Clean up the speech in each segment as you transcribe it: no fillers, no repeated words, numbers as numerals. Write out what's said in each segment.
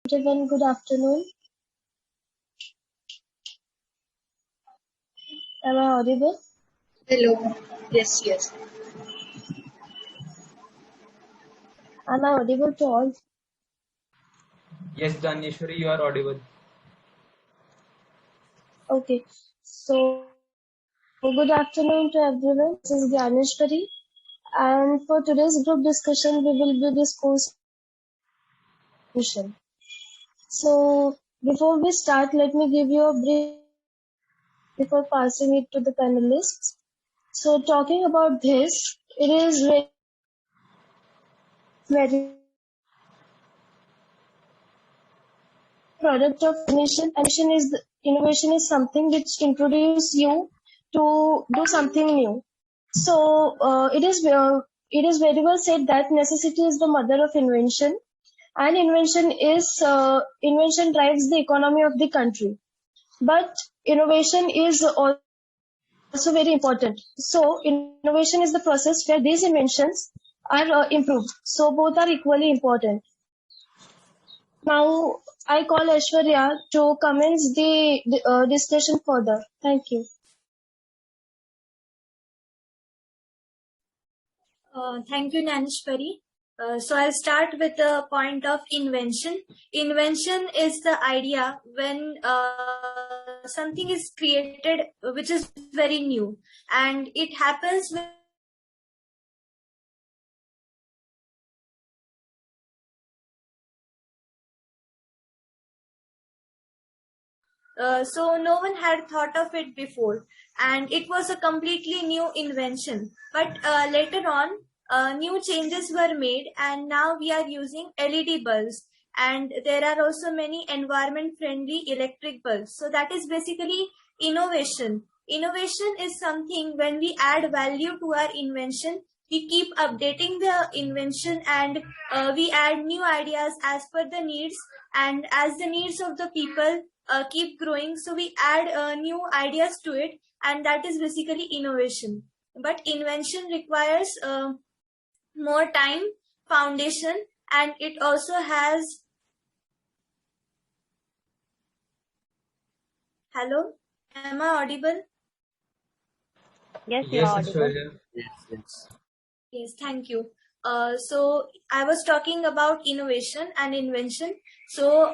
Everyone, good afternoon. Am I audible? Hello. Yes, yes. Am I audible to all? Yes, Daneshwari, you are audible. Okay. So, good afternoon to everyone. This is Gyaneshwari. And for today's group discussion, we will be discussing. So, before we start, let me give you a brief before passing it to the panelists. So, talking about this, it is very product of innovation. Innovation is something which introduces you to do something new. So it is very well said that necessity is the mother of invention, and invention drives the economy of the country. But innovation is also very important. So innovation is the process where these inventions are improved. So both are equally important. Now, I call Aishwarya to commence the discussion further. Thank you. Thank you, Nanishwari. So I'll start with the point of invention. Invention is the idea when something is created which is very new, and it happens when so no one had thought of it before, and it was a completely new invention. But later on, new changes were made, and now we are using LED bulbs, and there are also many environment-friendly electric bulbs. So that is basically innovation. Innovation is something when we add value to our invention, we keep updating the invention, and we add new ideas as per the needs, and as the needs of the people keep growing, so we add new ideas to it, and that is basically innovation. But invention requires more time, foundation, and it also has hello, am I audible? Yes, you're Yes, audible. Aishwarya. Yes, thank you. So I was talking about innovation and invention. So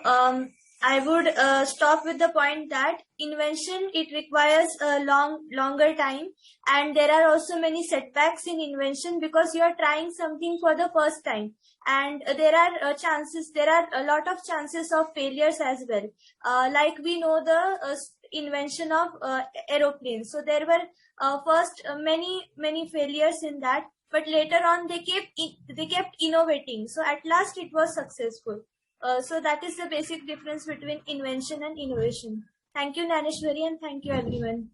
I would stop with the point that invention, it requires a longer time, and there are also many setbacks in invention because you are trying something for the first time, and there are a lot of chances of failures as well. Like we know the invention of aeroplanes. So there were first many failures in that, but later on they kept innovating, so at last it was successful. So that is the basic difference between invention and innovation. Thank you, Naneshwari, and thank you, everyone.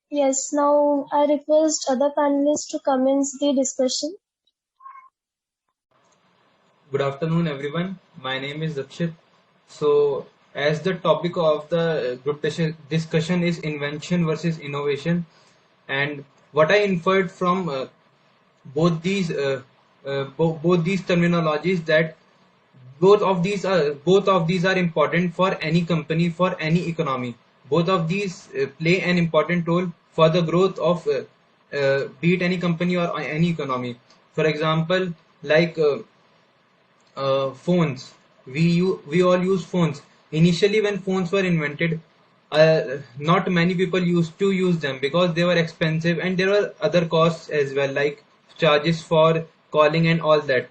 Yes, now I request other panelists to commence the discussion. Good afternoon, everyone. My name is Dakshit. So, as the topic of the group discussion is invention versus innovation, and what I inferred from both these terminologies, that both of these are important for any company, for any economy. Both of these play an important role for the growth of be it any company or any economy. For example, like phones. We all use phones. Initially, when phones were invented, not many people used to use them because they were expensive, and there were other costs as well, like charges for calling and all that.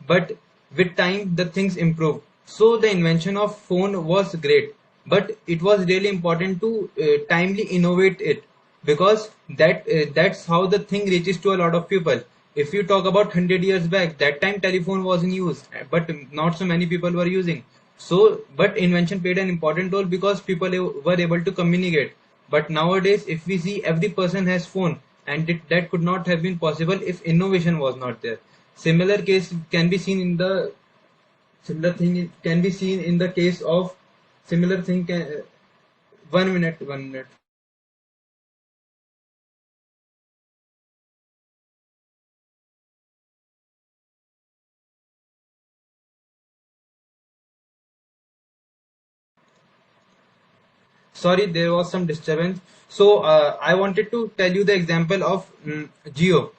But with time, the things improved. So the invention of phone was great, but it was really important to timely innovate it, because that's how the thing reaches to a lot of people. If you talk about 100 years back, that time telephone was in use, but not so many people were using. So, but invention played an important role because people were able to communicate. But nowadays, if we see, every person has phone, and that could not have been possible if innovation was not there. Similar case can be seen in the similar thing can be seen in the case of similar thing. 1 minute. Sorry, there was some disturbance. So I wanted to tell you the example of Geo.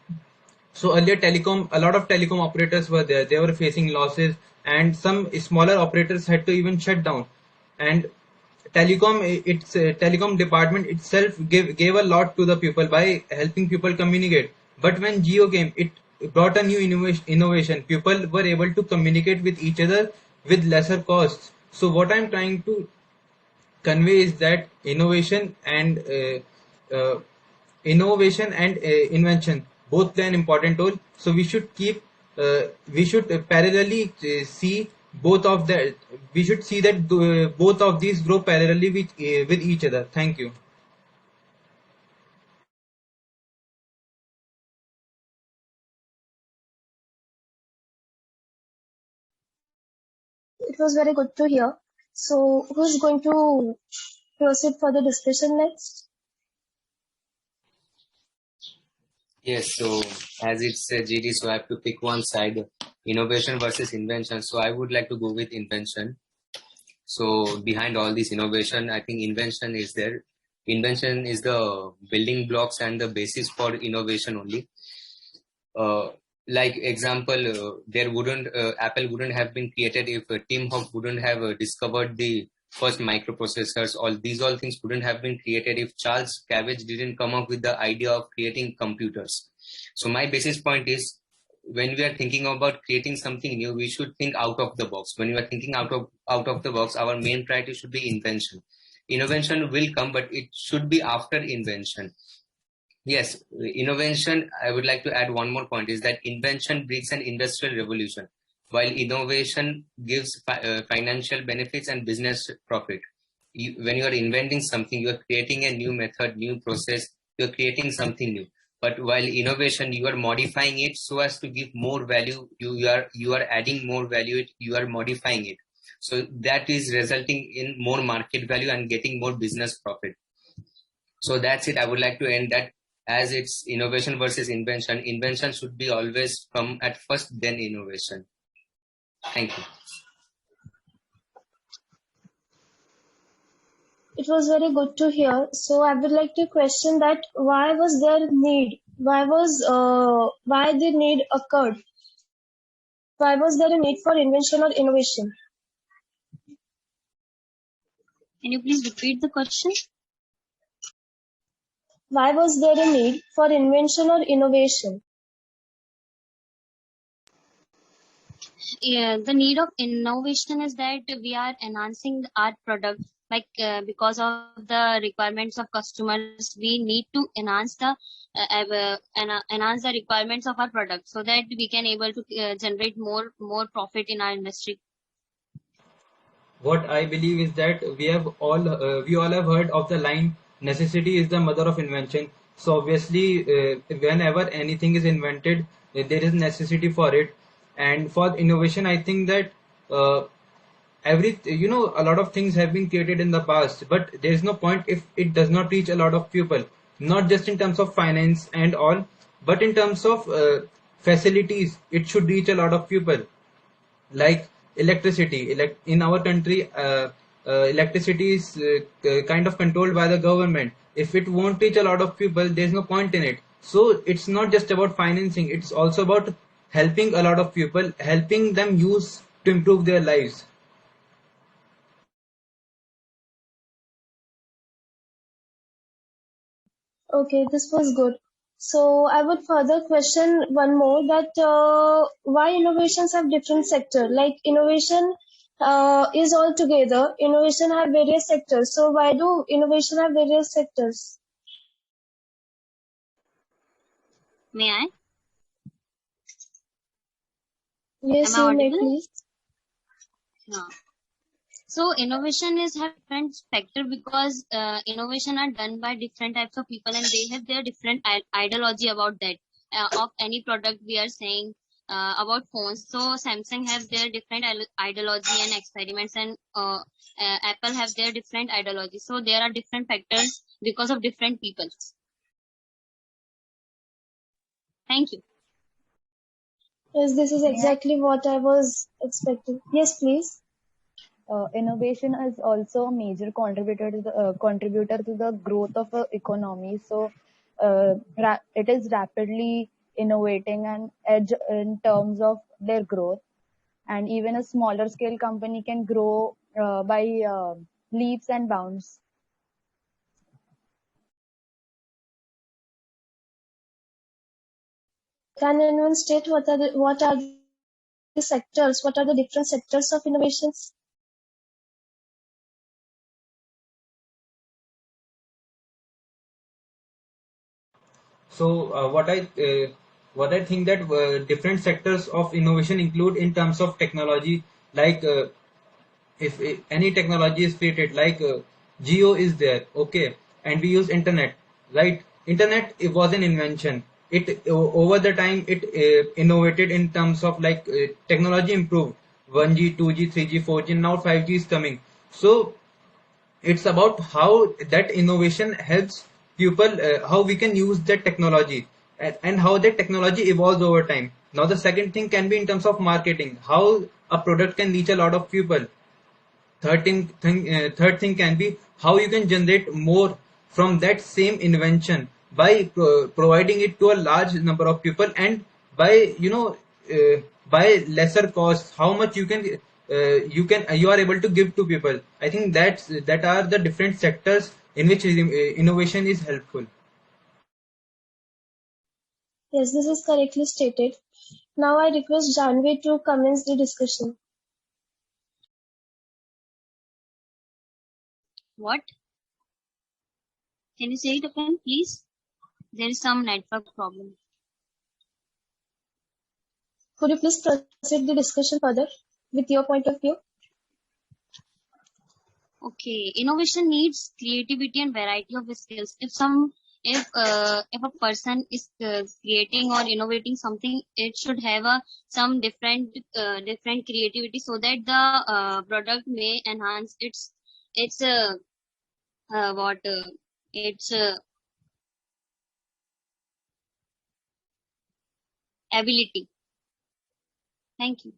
So earlier a lot of telecom operators were there. They were facing losses, and some smaller operators had to even shut down. And telecom department itself gave a lot to the people by helping people communicate. But when Geo came, it brought a new innovation. People were able to communicate with each other with lesser costs. So what I'm trying to convey is that uh, innovation and invention both play an important role. So we should parallelly see both of the we should see that both of these grow parallelly with each other. Thank you. It was very good to hear. So, who's going to proceed for the discussion next? Yes, so as it's GD, so I have to pick one side, innovation versus invention. So I would like to go with invention. So behind all this innovation, I think invention is there. Invention is the building blocks and the basis for innovation only. Like example, Apple wouldn't have been created if Tim Cook wouldn't have discovered the first microprocessors. All things wouldn't have been created if Charles Babbage didn't come up with the idea of creating computers. So my basis point is, when we are thinking about creating something new, we should think out of the box. When we are thinking out of the box, our main priority should be invention. Innovation will come, but it should be after invention. Yes, innovation, I would like to add one more point, is that invention brings an industrial revolution, while innovation gives financial benefits and business profit. When you are inventing something, you are creating a new method, new process, you are creating something new. But while innovation, you are modifying it so as to give more value, you are adding more value, you are modifying it. So that is resulting in more market value and getting more business profit. So that's it. I would like to end that, as it's innovation versus invention. Invention should be always come at first, then innovation. Thank you. It was very good to hear. So I would like to question that why was there need? Why the need occurred? Why was there a need for invention or innovation? Can you please repeat the question? Why was there a need for invention or innovation? Yeah, the need of innovation is that we are enhancing our product, like because of the requirements of customers, we need to enhance the requirements of our product so that we can able to generate more profit in our industry. What I believe is that we all have heard of the line, necessity is the mother of invention. So obviously, whenever anything is invented, there is necessity for it. And for innovation, I think that uh, a lot of things have been created in the past, but there is no point if it does not reach a lot of people, not just in terms of finance and all, but in terms of facilities. It should reach a lot of people, like electricity. In our country, electricity is kind of controlled by the government. If it won't reach a lot of people, there's no point in it. So it's not just about financing, it's also about helping a lot of people, helping them use to improve their lives. Okay, this was good. So I would further question one more that why innovations have different sector? Like innovation is all together. Innovation have various sectors. So why do innovation have various sectors? May I? Yes, Am I you may audible? please. No. So innovation is have different spectrum because innovation are done by different types of people and they have their different ideology about that of any product. We are saying about phones. So Samsung have their different ideology and experiments, and Apple have their different ideology. So there are different factors because of different people. Thank you. Yes, this is exactly what I was expecting. Yes, please. innovation is also a major contributor to the growth of the economy. So it is rapidly innovating and edge in terms of their growth. And even a smaller scale company can grow by leaps and bounds. Can anyone state what are the sectors? What are the different sectors of innovations? So what I think that different sectors of innovation include in terms of technology, like if any technology is created, like geo is there, okay, and we use internet, right? Internet, it was an invention. It over the time it innovated in terms of like technology improved, 1G, 2G, 3G, 4G, now 5G is coming. So it's about how that innovation helps people, how we can use that technology, and how that technology evolves over time. Now the second thing can be in terms of marketing, how a product can reach a lot of people. Third thing can be how you can generate more from that same invention by providing it to a large number of people, and by by lesser cost, how much you are able to give to people. I think that are the different sectors in which innovation is helpful. Yes, this is correctly stated. Now I request Janvi to commence the discussion. What? Can you say it again, please? There is some network problem. Could you please proceed the discussion further with your point of view? Okay, innovation needs creativity and variety of skills. If a person is creating or innovating something, it should have some different creativity, so that the product may enhance its what its ability. Thank you.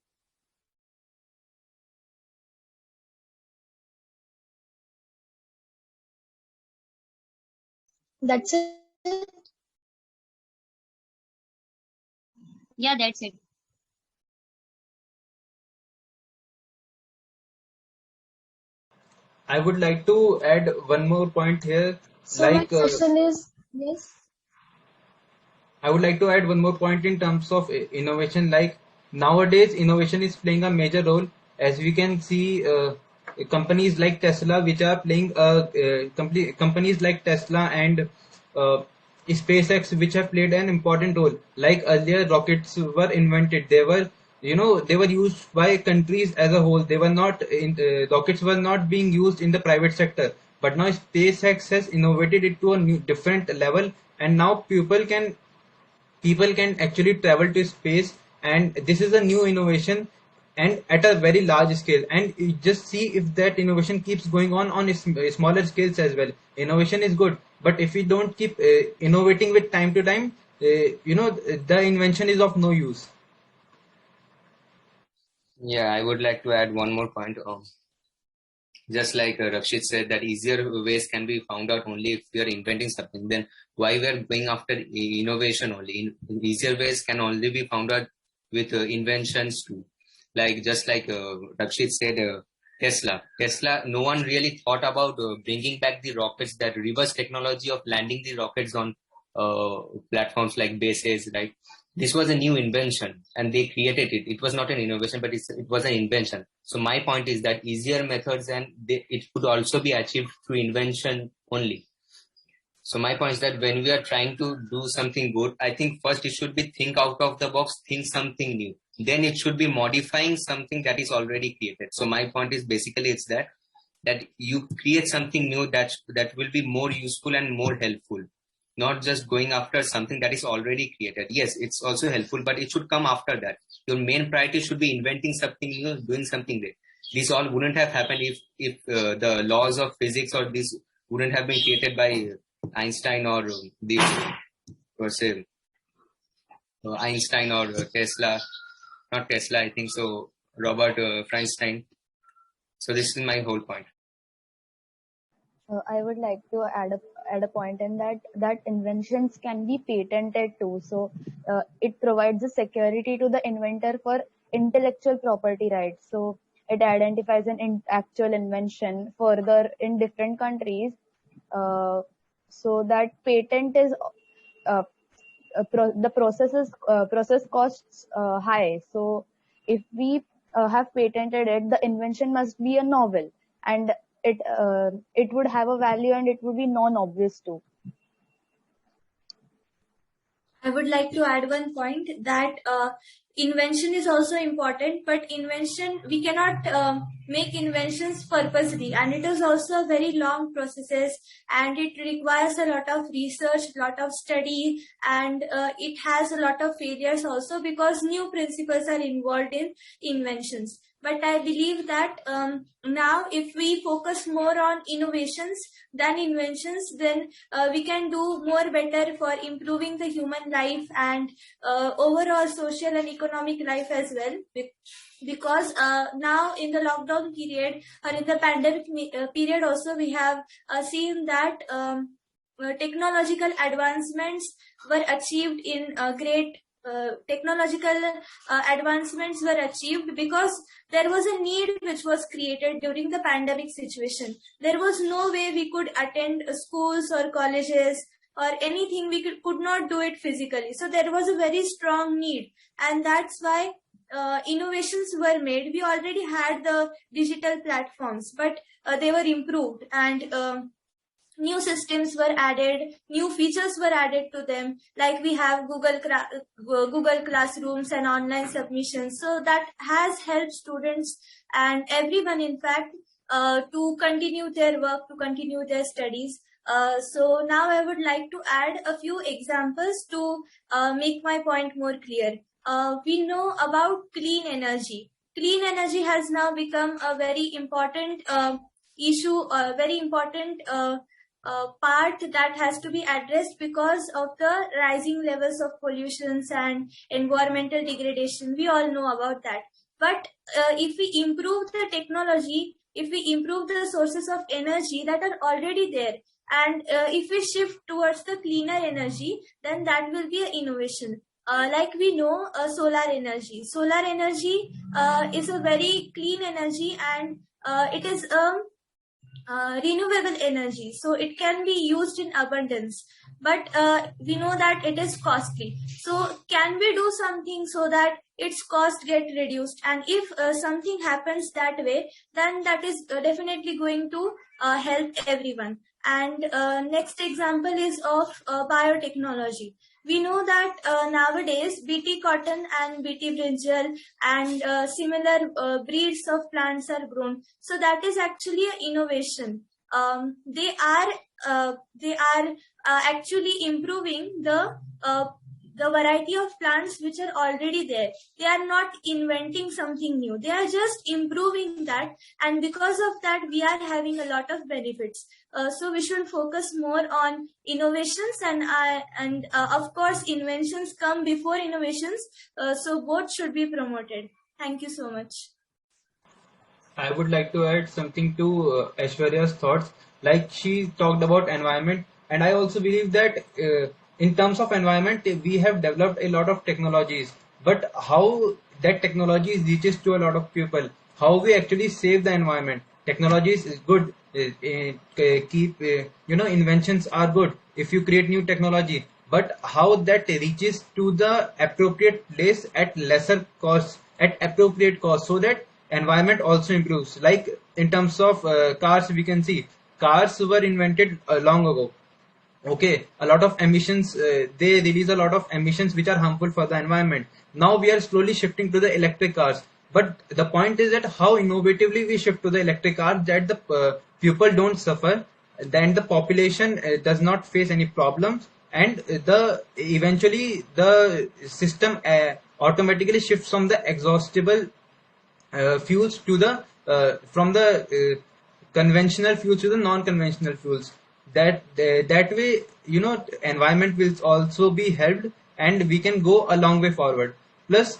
That's it. Yeah, that's it. I would like to add one more point here, So my like question is, yes. I would like to add one more point in terms of innovation. Like nowadays, innovation is playing a major role, as we can see. Companies like Tesla, which are playing companies like Tesla and uh, SpaceX, which have played an important role. Like earlier, rockets were invented. They were used by countries as a whole. They were not rockets were not being used in the private sector. But now SpaceX has innovated it to a new different level, and now people can actually travel to space, and this is a new innovation, and at a very large scale. And you just see if that innovation keeps going on smaller scales as well. Innovation is good, but if we don't keep innovating with time to time, the invention is of no use. Yeah, I would like to add one more point. Just like Rakshit said, that easier ways can be found out only if we are inventing something. Then why we are going after innovation only? Easier ways can only be found out with inventions too. Like just like Rakshit said, Tesla. No one really thought about bringing back the rockets. That reverse technology of landing the rockets on platforms like bases, right? This was a new invention and they created it. It was not an innovation, but it was an invention. So my point is that easier methods it could also be achieved through invention only. So my point is that when we are trying to do something good, I think first it should be think out of the box, think something new. Then it should be modifying something that is already created. So my point is basically it's that you create something new that will be more useful and more helpful. Not just going after something that is already created. Yes, it's also helpful, but it should come after that. Your main priority should be inventing something new, doing something great. This all wouldn't have happened if the laws of physics or this wouldn't have been created by Einstein or Einstein or Tesla. Not Tesla, I think so. Robert Feinstein. So this is my whole point. I would like to add a point in that inventions can be patented too. So it provides a security to the inventor for intellectual property rights. So it identifies an actual invention further in different countries. So that patent is the process costs high. So if we have patented it, the invention must be a novel, and it would have a value, and it would be non-obvious too. I would like to add one point that invention is also important, but we cannot make inventions purposely, and it is also a very long process, and it requires a lot of research, lot of study, and it has a lot of failures also because new principles are involved in inventions. But I believe that now if we focus more on innovations than inventions, then we can do more better for improving the human life and overall social and economic life as well. Because now in the lockdown period or in the pandemic period also, we have seen that technological advancements were achieved in great technological advancements were achieved because there was a need which was created during the pandemic situation. There was no way we could attend schools or colleges or anything. We could not do it physically. So there was a very strong need, and that's why innovations were made. We already had the digital platforms, but they were improved, and new systems were added, new features were added to them, like we have Google Classrooms and online submissions. So that has helped students and everyone, in fact, to continue their work, to continue their studies. So now I would like to add a few examples to make my point more clear. We know about clean energy. Clean energy has now become a very important issue, a very important part that has to be addressed because of the rising levels of pollutions and environmental degradation. We all know about that. But if we improve the technology, if we improve the sources of energy that are already there, and if we shift towards the cleaner energy, then that will be an innovation. Like we know, solar energy. Solar energy is a very clean energy, and it is renewable energy, so it can be used in abundance, but we know that it is costly. So can we do something so that its cost get reduced? And if something happens that way, then that is definitely going to help everyone. And next example is of biotechnology. We know that nowadays BT cotton and BT brinjal and similar breeds of plants are grown. So that is actually an innovation. They are actually improving the variety of plants which are already there. They are not inventing something new. They are just improving that, and because of that, we are having a lot of benefits. So we should focus more on innovations, and of course, inventions come before innovations. So both should be promoted. Thank you so much. I would like to add something to Aishwarya's thoughts. Like, she talked about environment, and I also believe that in terms of environment, we have developed a lot of technologies, but how that technology reaches to a lot of people, how we actually save the environment. Technologies is good. Inventions are good if you create new technology, but how that reaches to the appropriate place at lesser cost, at appropriate cost, so that environment also improves. Like in terms of cars, we can see cars were invented long ago. Okay, a lot of emissions, they release a lot of emissions which are harmful for the environment. Now we are slowly shifting to the electric cars, but the point is that how innovatively we shift to the electric cars, that the people don't suffer, then the population does not face any problems, and eventually the system automatically shifts from the exhaustible fuels to the from the conventional fuels to the non-conventional fuels. That way, environment will also be helped, and we can go a long way forward. Plus,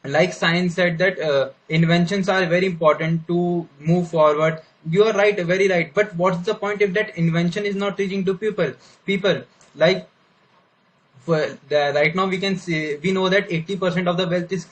like science said that inventions are very important to move forward. You are right, very right, but what's the point if that invention is not reaching to people like right now we can see, we know that 80% of the wealth is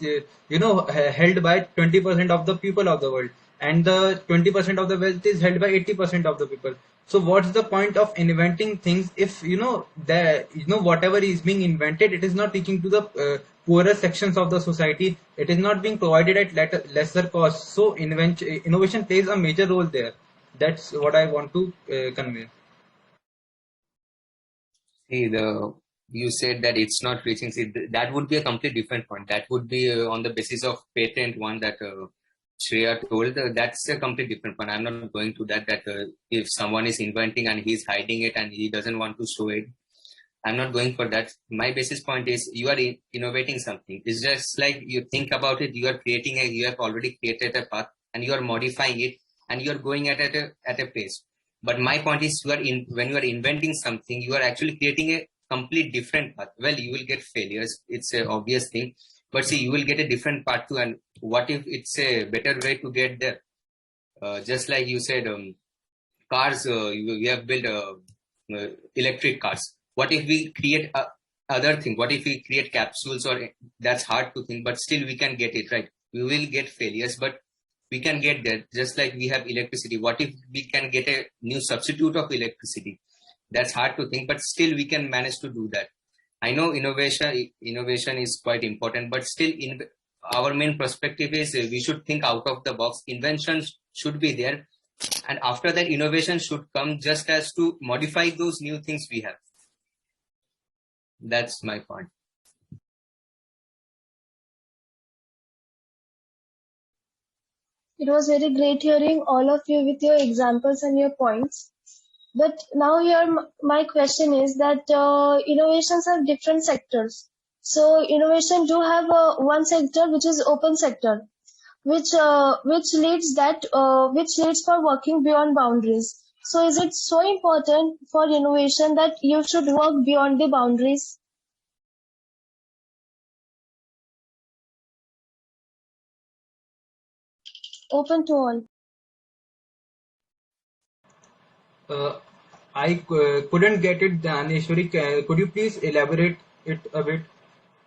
held by 20% of the people of the world, and the 20% of the wealth is held by 80% of the people. So what's the point of inventing things if whatever is being invented, it is not reaching to the poorer sections of the society, it is not being provided at lesser cost. So innovation plays a major role there. That's what I want to convey. See, you said that it's not reaching. See, that would be a completely different point. That would be on the basis of patent one that Shreya told. That's a completely different one. I'm not going to that. That if someone is inventing and he's hiding it and he doesn't want to show it, I'm not going for that. My basis point is you are innovating something. It's just like you think about it. You have already created a path and you are modifying it and you are going at a pace. But my point is when you are inventing something, you are actually creating a complete different path. Well, you will get failures. It's an obvious thing. But see, you will get a different path too. And what if it's a better way to get there? Just like you said, cars, you have built electric cars. What if we create other thing? What if we create capsules? Or that's hard to think, but still we can get it right. We will get failures, but we can get there. Just like we have electricity. What if we can get a new substitute of electricity? That's hard to think, but still we can manage to do that. I know innovation is quite important, but still our main perspective is we should think out of the box. Inventions should be there. And after that, innovation should come just as to modify those new things we have. That's my point. It was very great hearing all of you with your examples and your points. But now my question is that innovations have different sectors. So innovation do have one sector which is open sector, which leads for working beyond boundaries. So is it so important for innovation that you should work beyond the boundaries? Open to all. I couldn't get it, Daneshwari. Could you please elaborate it a bit?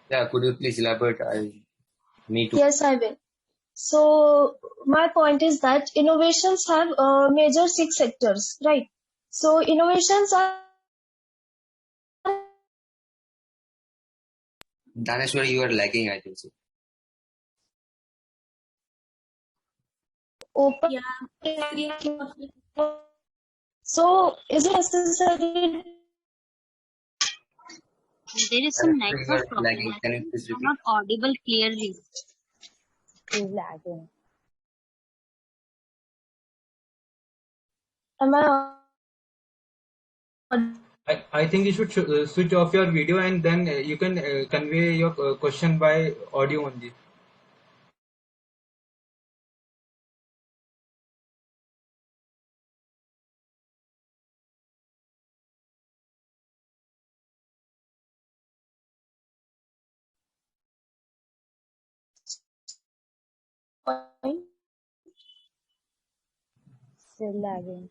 Yeah, could you please elaborate? Me too. Yes, I will. So my point is that innovations have major 6 sectors, right? So innovations are Daneshwari, you are lagging, I think so. open. Yeah. So is it necessary? There is some You network are problem. lagging. Can you I please am repeat? not audible clearly. Is lagging. Am I? I think you should switch off your video and then you can convey your question by audio only. Still lagging.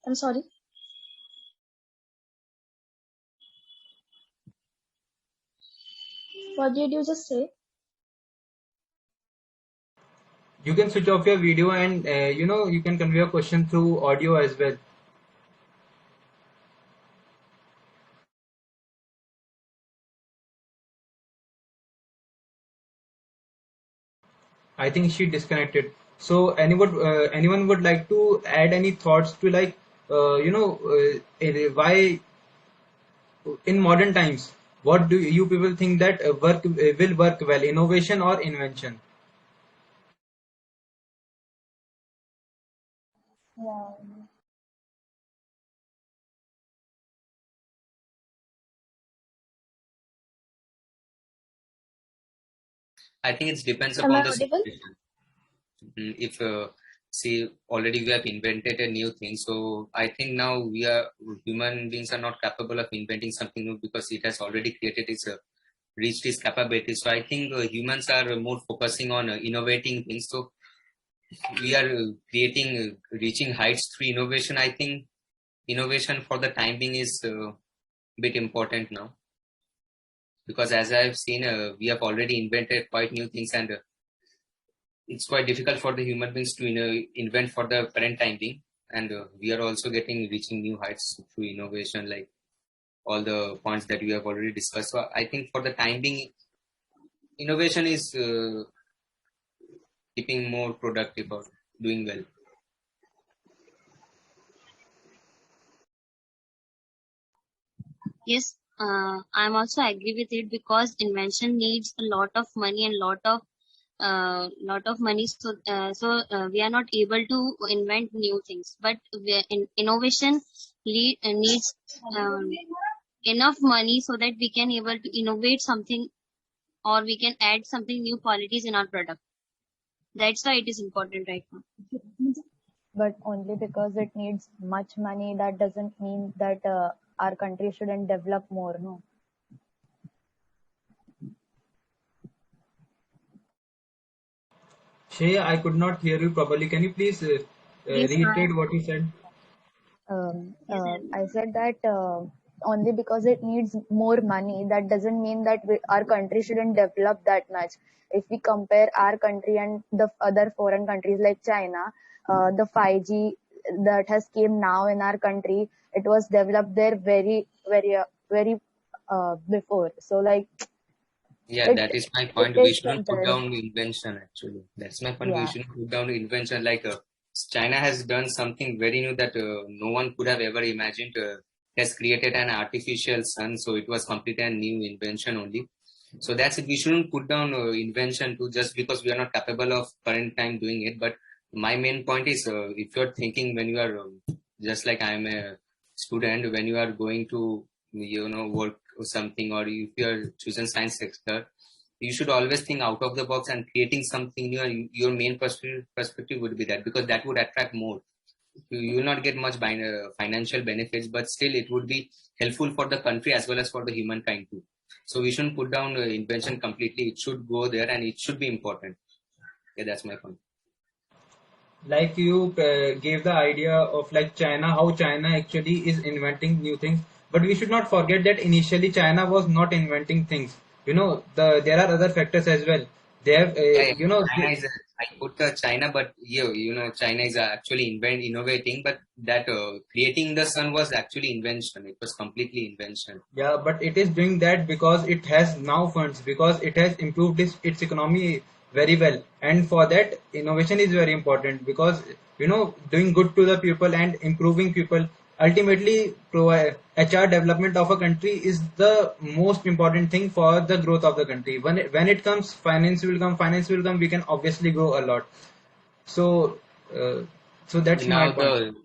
I'm sorry. What did you just say? You can switch off your video and you can convey your question through audio as well. I think she disconnected. So anyone would like to add any thoughts to like why in modern times, what do you people think that will work well, innovation or invention? Yeah. I think it depends Am upon I the audible? situation. If see, already we have invented a new thing. So I think now human beings are not capable of inventing something new because it has already reached its capability. So I think humans are more focusing on innovating things. So we are reaching heights through innovation. I think innovation for the time being is a bit important now, because as I've seen, we have already invented quite new things, and it's quite difficult for the human beings to invent for the current time being. And we are also reaching new heights through innovation, like all the points that we have already discussed. So I think for the time being, innovation is keeping more productive or doing well. Yes, I'm also agree with it, because invention needs a lot of money and lot of money. So we are not able to invent new things. But innovation needs enough money so that we can able to innovate something, or we can add something new qualities in our product. That's why it is important right now. But only because it needs much money, that doesn't mean that our country shouldn't develop more, no? Shreya, I could not hear you properly. Can you please Yes, reiterate what you said? I said that only because it needs more money, that doesn't mean that our country shouldn't develop that much. If we compare our country and the other foreign countries like China, the 5G that has came now in our country, it was developed there very before. So like, Yeah, that is my point. it We is shouldn't put compared. down invention, actually. That's my point. We Yeah. shouldn't put down invention. Like China has done something very new that no one could have ever imagined. Has created an artificial sun, so it was completely a new invention only. So that's it. We shouldn't put down invention to just because we are not capable of current time doing it. But my main point is, if you're thinking when you are just like I'm a student, when you are going to work or something, or if you are choosing science sector, you should always think out of the box and creating something new. And your main perspective would be that, because that would attract more. You will not get much financial benefits, but still it would be helpful for the country as well as for the humankind too. So we shouldn't put down invention completely. It should go there and it should be important. Yeah, that's my point. Like you gave the idea of like China, how China actually is inventing new things. But we should not forget that initially China was not inventing things. There are other factors as well. They have, Yeah. China is. I put China, but China is actually innovating, but that creating the sun was actually invention. It was completely invention. Yeah, but it is doing that because it has now funds, because it has improved its economy very well. And for that, innovation is very important, because, doing good to the people and improving people ultimately provide HR development of a country is the most important thing for the growth of the country. When it comes, finance will come, we can obviously grow a lot. So, so that's my Now point.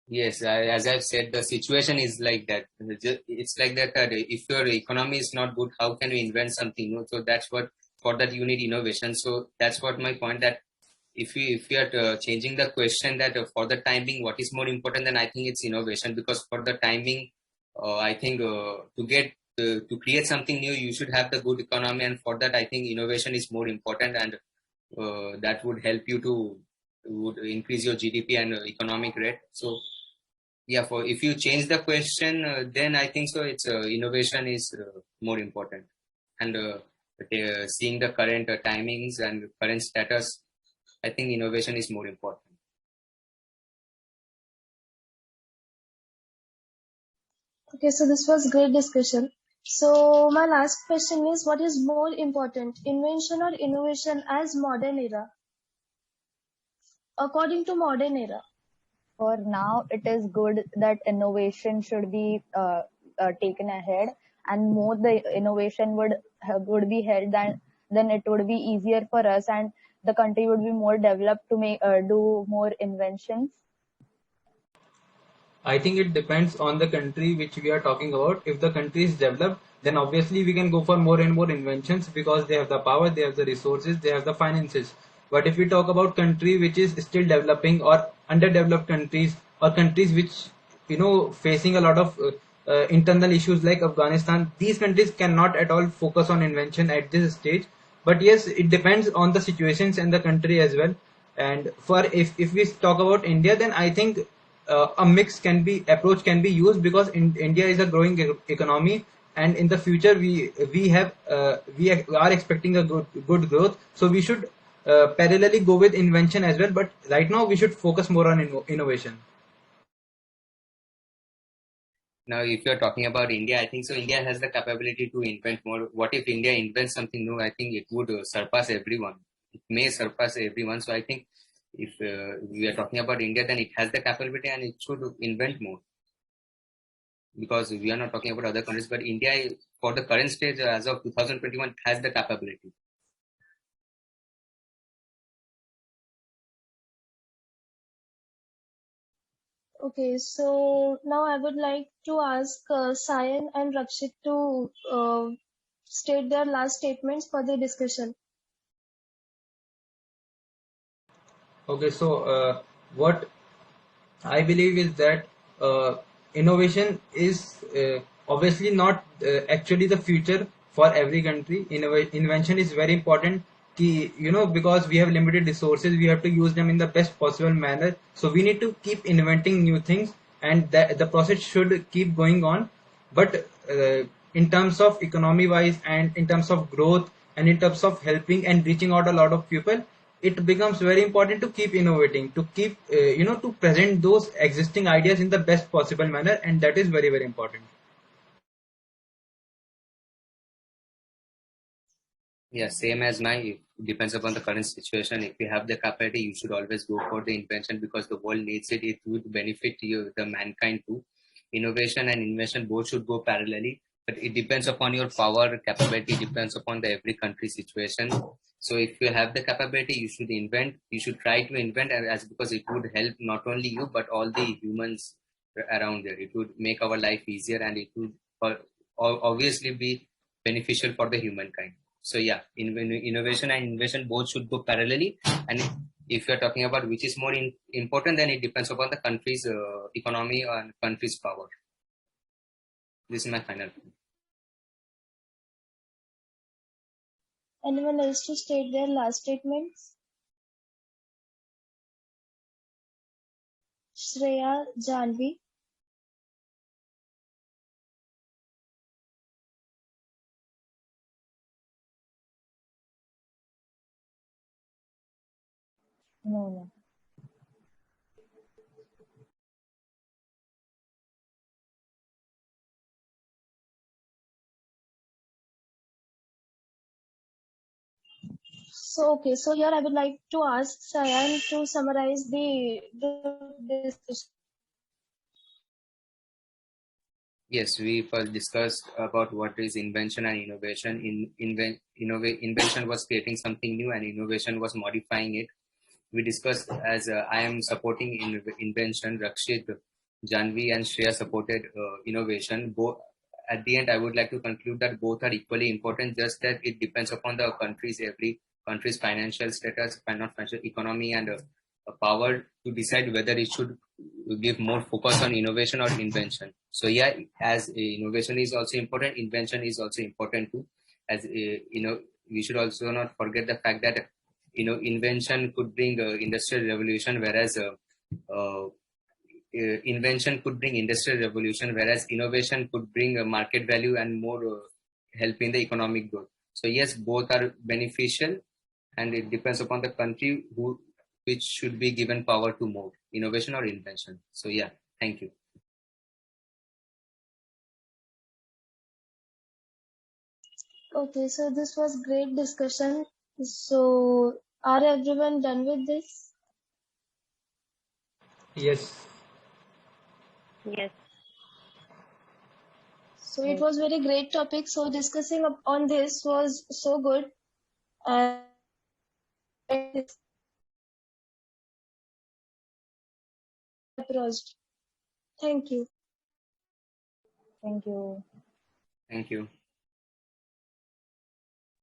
yes, as I've said, the situation is like that. It's like that. If your economy is not good, how can you invent something new? So that's what, for that you need innovation. So that's what my point, that if we are changing the question, that for the time being, what is more important, then I think it's innovation, because for the time being, I think to create something new, you should have the good economy, and for that I think innovation is more important, and that would help you would increase your GDP and economic rate. So yeah, for if you change the question, then I think so. It's innovation is more important, and seeing the current timings and current status, I think innovation is more important. Okay, so this was great discussion. So my last question is, what is more important, invention or innovation as modern era? According to modern era. For now, it is good that innovation should be taken ahead, and more the innovation would be held, then it would be easier for us, and the country would be more developed to make do more inventions. I think it depends on the country which we are talking about. If the country is developed, then obviously we can go for more and more inventions, because they have the power, they have the resources, they have the finances. But if we talk about country which is still developing or underdeveloped countries or countries which facing a lot of internal issues like Afghanistan, these countries cannot at all focus on invention at this stage. But yes, it depends on the situations and the country as well. And for if we talk about India, then I think a mix approach can be used, because India is a growing economy, and in the future we are expecting a good growth. So we should parallelly go with invention as well. But right now we should focus more on innovation. Now, if you're talking about India, I think so. India has the capability to invent more. What if India invents something new? I think it would surpass everyone. It may surpass everyone. So I think if we are talking about India, then it has the capability and it should invent more. Because we are not talking about other countries, but India, for the current stage as of 2021, has the capability. Okay, so now I would like to ask Sayan and Rakshit to state their last statements for the discussion. Okay, so what I believe is that innovation is obviously not actually the future for every country. Invention is very important. Because we have limited resources, we have to use them in the best possible manner. So we need to keep inventing new things, and the process should keep going on. But in terms of economy wise, and in terms of growth, and in terms of helping and reaching out a lot of people, it becomes very important to keep innovating, to keep to present those existing ideas in the best possible manner, and that is very, very important. Yeah, same as it depends upon the current situation. If you have the capacity, you should always go for the invention, because the world needs it. It would benefit you, the mankind too. Innovation and invention both should go parallelly, but it depends upon your power, capability, depends upon the every country situation. So if you have the capability, you should invent. You should try to invent, as because it would help not only you but all the humans around there. It would make our life easier, and it would obviously be beneficial for the humankind. So yeah, innovation and invention both should go parallelly. And if you're talking about which is more important, then it depends upon the country's economy and country's power. This is my final point. Anyone else to state their last statements? Shreya, Janvi. No. So here I would like to ask Sayan to summarize the discussion. Yes, we first discussed about what is invention and innovation. Invention was creating something new, and innovation was modifying it. We discussed as I am supporting invention, Rakshit, Janvi, and Shreya supported innovation. Both at the end, I would like to conclude that both are equally important. Just that it depends upon the every country's financial status, not financial economy, and power to decide whether it should give more focus on innovation or invention. So yeah, as innovation is also important, invention is also important too. As we should also not forget the fact that invention could bring industrial revolution, whereas invention could bring industrial revolution, whereas innovation could bring a market value and more help in the economic growth. So yes, both are beneficial, and it depends upon the country which should be given power to more, innovation or invention. So yeah, thank you. Okay, so this was great discussion. So are everyone done with this? Yes. Yes. So it was very great topic. So discussing on this was so good. And thank you. Thank you. Thank you.